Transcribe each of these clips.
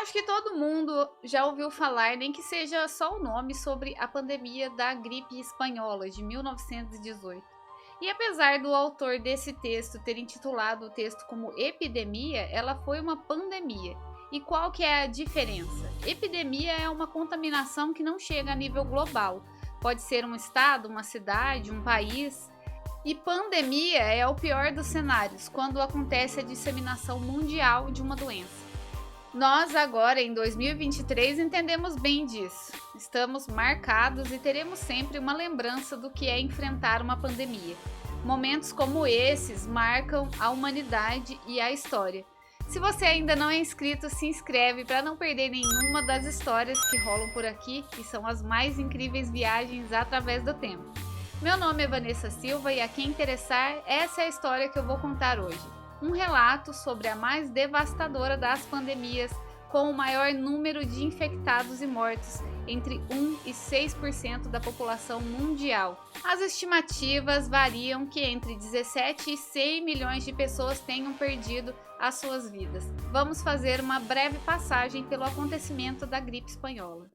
acho que todo mundo já ouviu falar, nem que seja só o nome, sobre a pandemia da gripe espanhola de 1918. E apesar do autor desse texto ter intitulado o texto como epidemia, ela foi uma pandemia. E qual que é a diferença? Epidemia é uma contaminação que não chega a nível global. Pode ser um estado, uma cidade, um país. E pandemia é o pior dos cenários, quando acontece a disseminação mundial de uma doença. Nós agora, em 2023, entendemos bem disso. Estamos marcados e teremos sempre uma lembrança do que é enfrentar uma pandemia. Momentos como esses marcam a humanidade e a história. Se você ainda não é inscrito, se inscreve para não perder nenhuma das histórias que rolam por aqui, que são as mais incríveis viagens através do tempo. Meu nome é Vanessa Silva e a quem interessar, essa é a história que eu vou contar hoje. Um relato sobre a mais devastadora das pandemias, com o maior número de infectados e mortos, entre 1 e 6% da população mundial. As estimativas variam que entre 17 e 100 milhões de pessoas tenham perdido as suas vidas. Vamos fazer uma breve passagem pelo acontecimento da gripe espanhola.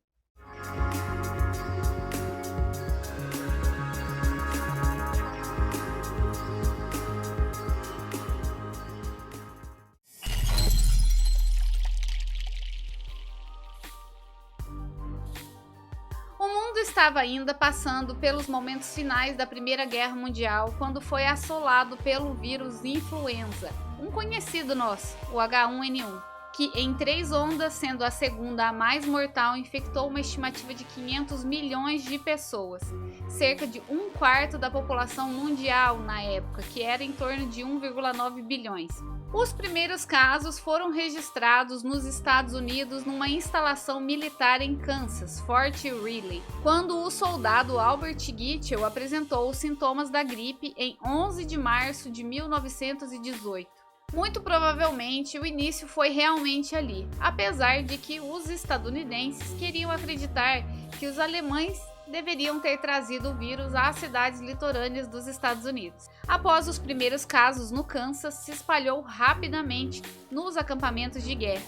O mundo estava ainda passando pelos momentos finais da Primeira Guerra Mundial, quando foi assolado pelo vírus influenza, um conhecido nosso, o H1N1, que em 3 ondas, sendo a segunda a mais mortal, infectou uma estimativa de 500 milhões de pessoas, cerca de 1/4 da população mundial na época, que era em torno de 1,9 bilhões. Os primeiros casos foram registrados nos Estados Unidos numa instalação militar em Kansas, Fort Riley, quando o soldado Albert Gitchell apresentou os sintomas da gripe em 11 de março de 1918. Muito provavelmente o início foi realmente ali, apesar de que os estadunidenses queriam acreditar que os alemães deveriam ter trazido o vírus às cidades litorâneas dos Estados Unidos. Após os primeiros casos no Kansas, se espalhou rapidamente nos acampamentos de guerra,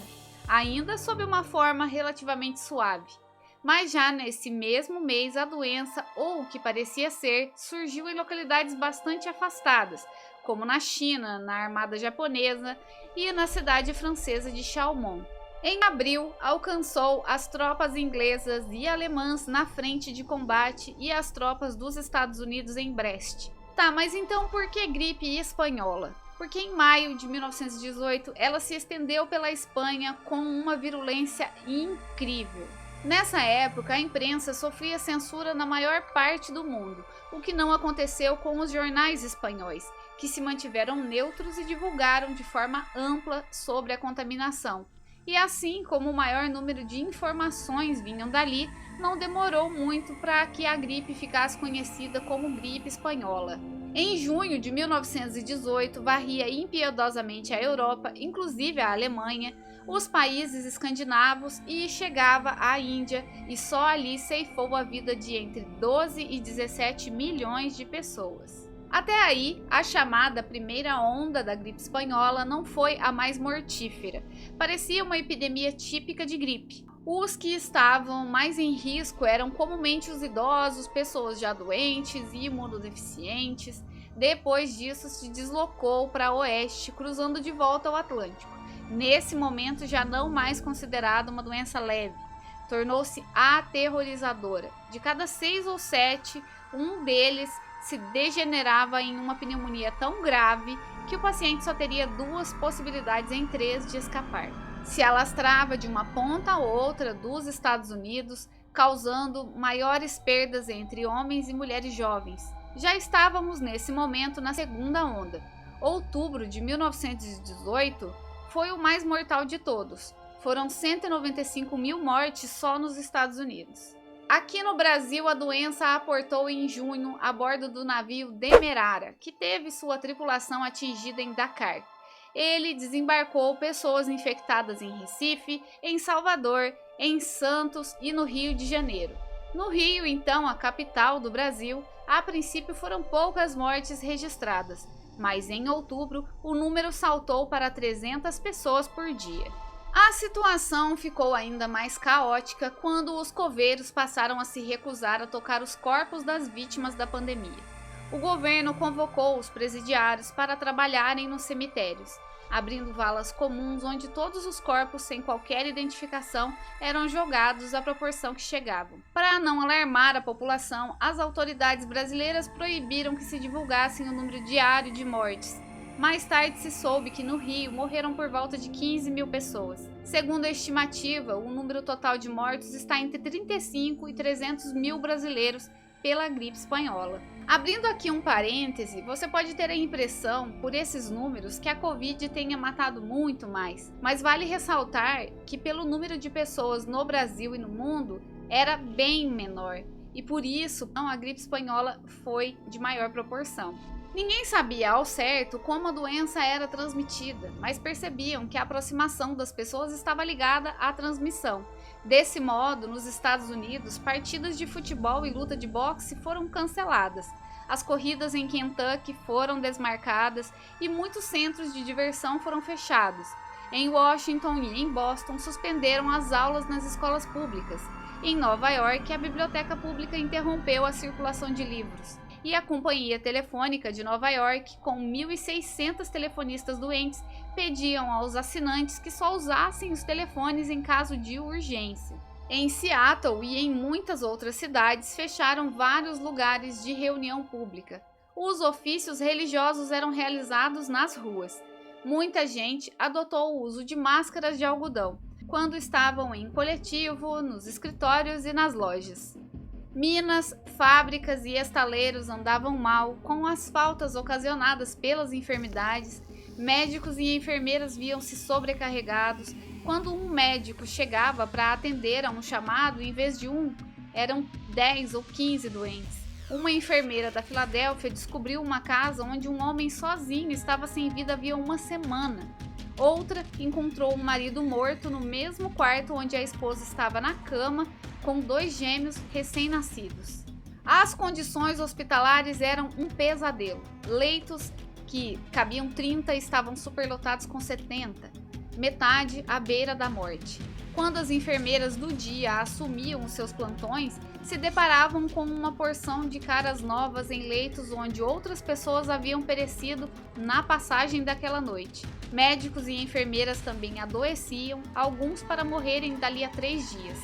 ainda sob uma forma relativamente suave. Mas já nesse mesmo mês, a doença, ou o que parecia ser, surgiu em localidades bastante afastadas, como na China, na Armada Japonesa e na cidade francesa de Chaumont. Em abril, alcançou as tropas inglesas e alemãs na frente de combate e as tropas dos Estados Unidos em Brest. Tá, mas então por que gripe espanhola? Porque em maio de 1918 ela se estendeu pela Espanha com uma virulência incrível. Nessa época, a imprensa sofria censura na maior parte do mundo, o que não aconteceu com os jornais espanhóis, que se mantiveram neutros e divulgaram de forma ampla sobre a contaminação. E assim como o maior número de informações vinham dali, não demorou muito para que a gripe ficasse conhecida como gripe espanhola. Em junho de 1918, varria impiedosamente a Europa, inclusive a Alemanha, os países escandinavos e chegava à Índia, e só ali ceifou a vida de entre 12 e 17 milhões de pessoas. Até aí, a chamada primeira onda da gripe espanhola não foi a mais mortífera. Parecia uma epidemia típica de gripe. Os que estavam mais em risco eram comumente os idosos, pessoas já doentes e imunodeficientes. Depois disso, se deslocou para oeste, cruzando de volta ao Atlântico. Nesse momento, já não mais considerada uma doença leve, tornou-se aterrorizadora. De cada 6 ou 7, um deles se degenerava em uma pneumonia tão grave que o paciente só teria 2 possibilidades em 3 de escapar. Se alastrava de uma ponta a outra dos Estados Unidos, causando maiores perdas entre homens e mulheres jovens. Já estávamos nesse momento na segunda onda. Outubro de 1918 foi o mais mortal de todos. Foram 195 mil mortes só nos Estados Unidos. Aqui no Brasil, a doença aportou em junho a bordo do navio Demerara, que teve sua tripulação atingida em Dakar. Ele desembarcou pessoas infectadas em Recife, em Salvador, em Santos e no Rio de Janeiro. No Rio, então, a capital do Brasil, a princípio foram poucas mortes registradas, mas em outubro o número saltou para 300 pessoas por dia. A situação ficou ainda mais caótica quando os coveiros passaram a se recusar a tocar os corpos das vítimas da pandemia. O governo convocou os presidiários para trabalharem nos cemitérios, abrindo valas comuns onde todos os corpos sem qualquer identificação eram jogados à proporção que chegavam. Para não alarmar a população, as autoridades brasileiras proibiram que se divulgassem o número diário de mortes. Mais tarde se soube que no Rio morreram por volta de 15 mil pessoas. Segundo a estimativa, o número total de mortos está entre 35 e 300 mil brasileiros pela gripe espanhola. Abrindo aqui um parêntese, você pode ter a impressão, por esses números, que a Covid tenha matado muito mais, mas vale ressaltar que pelo número de pessoas no Brasil e no mundo, era bem menor, e por isso a gripe espanhola foi de maior proporção. Ninguém sabia ao certo como a doença era transmitida, mas percebiam que a aproximação das pessoas estava ligada à transmissão. Desse modo, nos Estados Unidos, partidas de futebol e luta de boxe foram canceladas. As corridas em Kentucky foram desmarcadas e muitos centros de diversão foram fechados. Em Washington e em Boston, suspenderam as aulas nas escolas públicas. Em Nova York, a biblioteca pública interrompeu a circulação de livros. E a Companhia Telefônica de Nova York, com 1.600 telefonistas doentes, pediam aos assinantes que só usassem os telefones em caso de urgência. Em Seattle e em muitas outras cidades, fecharam vários lugares de reunião pública. Os ofícios religiosos eram realizados nas ruas. Muita gente adotou o uso de máscaras de algodão, quando estavam em coletivo, nos escritórios e nas lojas. Minas, fábricas e estaleiros andavam mal, com as faltas ocasionadas pelas enfermidades. Médicos e enfermeiras viam-se sobrecarregados. Quando um médico chegava para atender a um chamado, em vez de eram 10 ou 15 doentes. Uma enfermeira da Filadélfia descobriu uma casa onde um homem sozinho estava sem vida havia uma semana. Outra encontrou um marido morto no mesmo quarto onde a esposa estava na cama, com 2 gêmeos recém-nascidos. As condições hospitalares eram um pesadelo. Leitos que cabiam 30 estavam superlotados com 70, metade à beira da morte. Quando as enfermeiras do dia assumiam os seus plantões, se deparavam com uma porção de caras novas em leitos onde outras pessoas haviam perecido na passagem daquela noite. Médicos e enfermeiras também adoeciam, alguns para morrerem dali a 3 dias.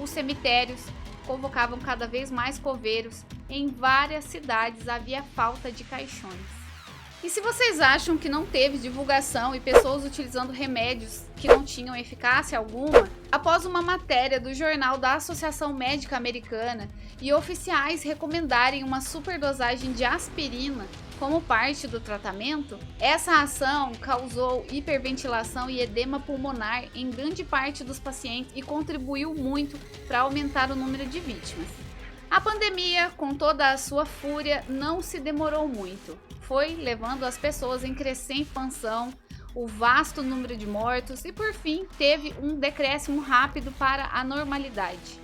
Os cemitérios convocavam cada vez mais coveiros. Em várias cidades havia falta de caixões. E se vocês acham que não teve divulgação e pessoas utilizando remédios que não tinham eficácia alguma, após uma matéria do jornal da Associação Médica Americana e oficiais recomendarem uma superdosagem de aspirina como parte do tratamento, essa ação causou hiperventilação e edema pulmonar em grande parte dos pacientes e contribuiu muito para aumentar o número de vítimas. A pandemia, com toda a sua fúria, não se demorou muito. Foi levando as pessoas em crescente expansão, o vasto número de mortos e, por fim, teve um decréscimo rápido para a normalidade.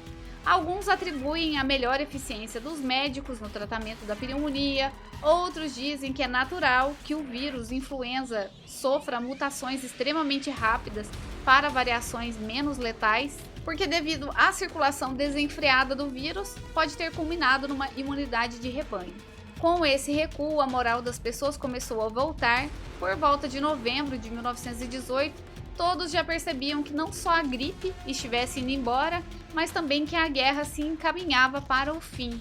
Alguns atribuem a melhor eficiência dos médicos no tratamento da pneumonia, outros dizem que é natural que o vírus influenza sofra mutações extremamente rápidas para variações menos letais, porque devido à circulação desenfreada do vírus, pode ter culminado numa imunidade de rebanho. Com esse recuo, a moral das pessoas começou a voltar. Por volta de novembro de 1918, todos já percebiam que não só a gripe estivesse indo embora, mas também que a guerra se encaminhava para o fim.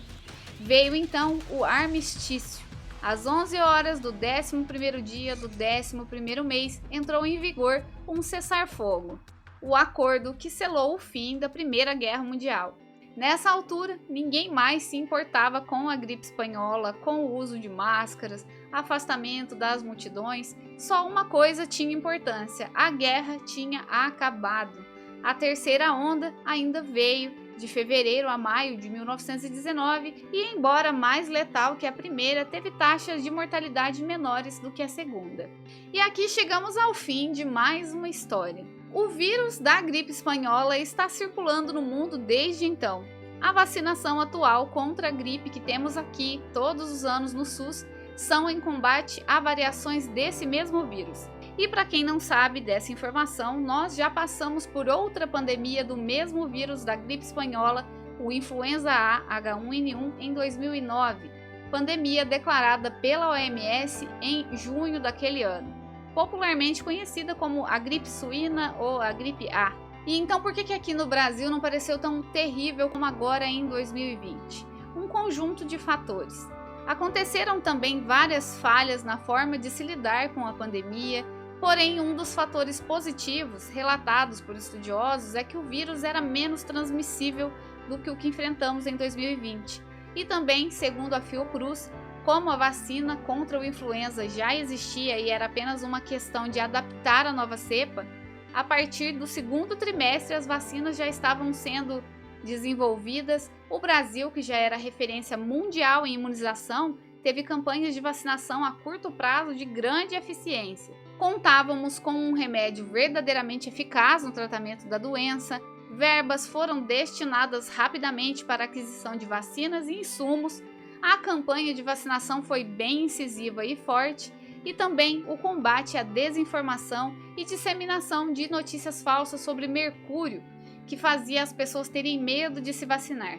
Veio então o armistício. Às 11 horas do 11º dia do 11º mês, entrou em vigor um cessar-fogo, o acordo que selou o fim da Primeira Guerra Mundial. Nessa altura, ninguém mais se importava com a gripe espanhola, com o uso de máscaras, afastamento das multidões. Só uma coisa tinha importância: a guerra tinha acabado. A terceira onda ainda veio, de fevereiro a maio de 1919, e embora mais letal que a primeira, teve taxas de mortalidade menores do que a segunda. E aqui chegamos ao fim de mais uma história. O vírus da gripe espanhola está circulando no mundo desde então. A vacinação atual contra a gripe que temos aqui todos os anos no SUS são em combate a variações desse mesmo vírus. E para quem não sabe dessa informação, nós já passamos por outra pandemia do mesmo vírus da gripe espanhola, o influenza A H1N1, em 2009, pandemia declarada pela OMS em junho daquele ano, popularmente conhecida como a gripe suína ou a gripe A. E então por que aqui no Brasil não pareceu tão terrível como agora em 2020? Um conjunto de fatores. Aconteceram também várias falhas na forma de se lidar com a pandemia. Porém, um dos fatores positivos relatados por estudiosos é que o vírus era menos transmissível do que o que enfrentamos em 2020. E também, segundo a Fiocruz, como a vacina contra o influenza já existia e era apenas uma questão de adaptar a nova cepa, a partir do segundo trimestre as vacinas já estavam sendo desenvolvidas. O Brasil, que já era referência mundial em imunização, teve campanhas de vacinação a curto prazo de grande eficiência. Contávamos com um remédio verdadeiramente eficaz no tratamento da doença, verbas foram destinadas rapidamente para a aquisição de vacinas e insumos, a campanha de vacinação foi bem incisiva e forte, e também o combate à desinformação e disseminação de notícias falsas sobre mercúrio, que fazia as pessoas terem medo de se vacinar.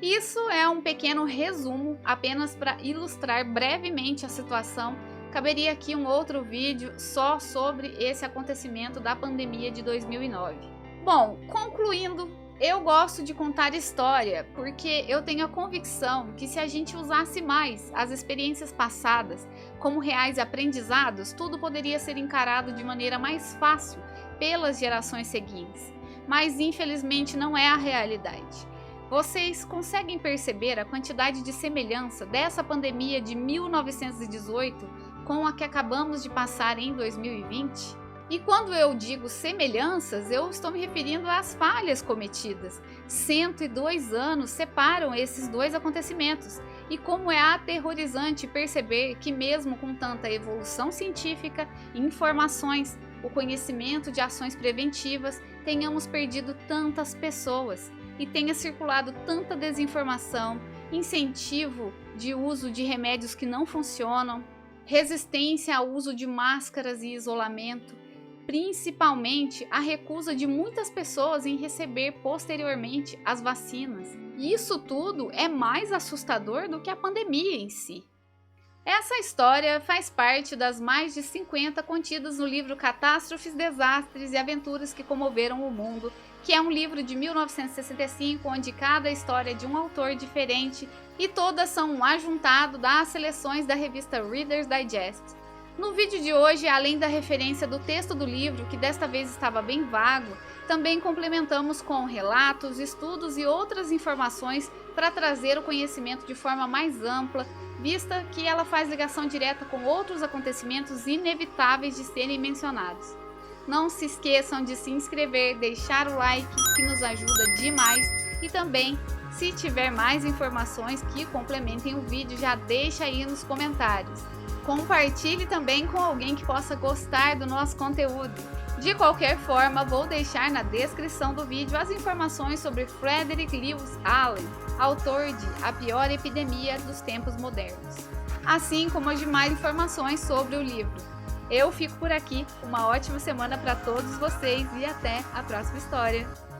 Isso é um pequeno resumo, apenas para ilustrar brevemente a situação. Caberia aqui um outro vídeo só sobre esse acontecimento da pandemia de 2009. Bom, concluindo, eu gosto de contar história porque eu tenho a convicção que se a gente usasse mais as experiências passadas como reais aprendizados, tudo poderia ser encarado de maneira mais fácil pelas gerações seguintes. Mas infelizmente não é a realidade. Vocês conseguem perceber a quantidade de semelhança dessa pandemia de 1918 com a que acabamos de passar em 2020? E quando eu digo semelhanças, eu estou me referindo às falhas cometidas. 102 anos separam esses dois acontecimentos, e como é aterrorizante perceber que mesmo com tanta evolução científica, informações, o conhecimento de ações preventivas, tenhamos perdido tantas pessoas e tenha circulado tanta desinformação, incentivo de uso de remédios que não funcionam, resistência ao uso de máscaras e isolamento, principalmente a recusa de muitas pessoas em receber posteriormente as vacinas. E isso tudo é mais assustador do que a pandemia em si. Essa história faz parte das mais de 50 contidas no livro Catástrofes, Desastres e Aventuras que Comoveram o Mundo, que é um livro de 1965, onde cada história é de um autor diferente e todas são um ajuntado das seleções da revista Reader's Digest. No vídeo de hoje, além da referência do texto do livro, que desta vez estava bem vago, também complementamos com relatos, estudos e outras informações para trazer o conhecimento de forma mais ampla, vista que ela faz ligação direta com outros acontecimentos inevitáveis de serem mencionados. Não se esqueçam de se inscrever, deixar o like, que nos ajuda demais, e também, se tiver mais informações que complementem o vídeo, já deixa aí nos comentários. Compartilhe também com alguém que possa gostar do nosso conteúdo. De qualquer forma, vou deixar na descrição do vídeo as informações sobre Frederick Lewis Allen, autor de A Pior Epidemia dos Tempos Modernos, assim como as demais informações sobre o livro. Eu fico por aqui, uma ótima semana para todos vocês e até a próxima história!